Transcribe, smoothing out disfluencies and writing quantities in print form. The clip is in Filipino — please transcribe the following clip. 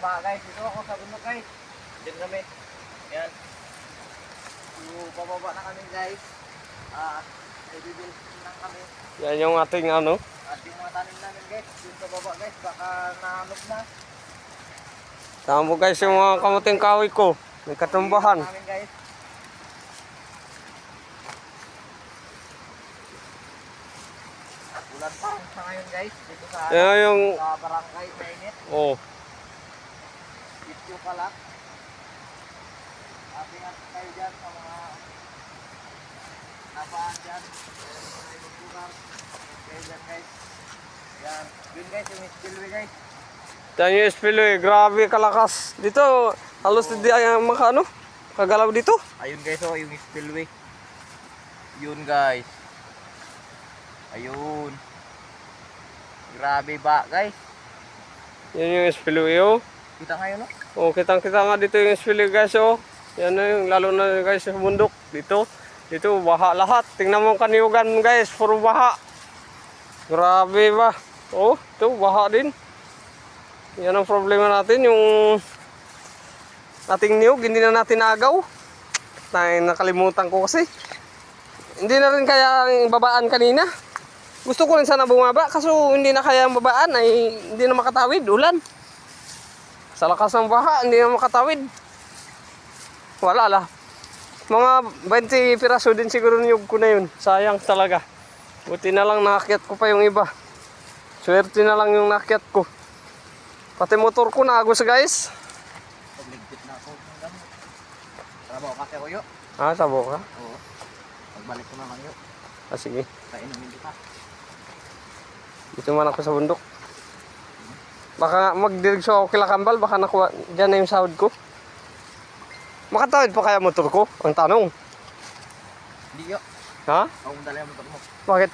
baha guys. Dito ako sa bundok guys. Diyan kami. Yan. So, pababa na kami guys. Ay bibil lang kami. Yan yung ating ano. At yung mga tanim namin guys. Yung pababa guys. Baka nahamog na. Tama mo guys yung mga kamuting kahoy ko. May katumbahan. Namin guys. Ulan pa sa ngayon guys. Dito sa, Yan yung... sa barangay. Mainit. Oh. Dito pala. Ingat kayo dyan sa mga napaan dyan. May magbugar. Kayo dyan guys. Yan. Yun guys, yung spillway guys. Yan yung spillway. Grabe kalakas. Dito, halos hindi ay maka ano, kagalaw dito. Ayun guys, oh, yung spillway. Yun guys. Ayun. Grabe ba guys. Yan yung spillway oh. Kita ngayon no? Oh, kitang-kita nga dito yung spillway guys oh. Yan na yung lalo na guys sa bundok dito. Dito baha lahat. Tingnan mo kaniyugan guys, puro baha. Grabe ba? Oh, ito baha din. Yan ang problema natin, yung ating niyog, hindi na natin agaw. Nakalimutan ko kasi. Hindi na rin kaya ang babaan kanina. Gusto ko rin sana bumaba, kaso hindi na kaya ang babaan ay hindi na makatawid, ulan. Sa lakas ng baha, hindi na makatawid. Wala lah. Mga 20 piraso din siguro niyog ko na yun. Sayang talaga. Buti na lang naakyat ko pa yung iba. Swerte na lang yung naakyat ko. Pati motor ko naagos guys. Pagligpit na ako. Trabaho kasi ako yun. Ah, sabo ka? Oo. Pagbalik ko naman yun. Ah, sige. Kainumin kita. Dito man ako sa bundok. Baka magdiretso ako kila Kambal. Baka nakuha. Diyan na yung sahod ko. Makatawid pa kaya motor ko? Ang tanong. Hindi yun. Ha? Ako mong dala yung motor mo. Bakit?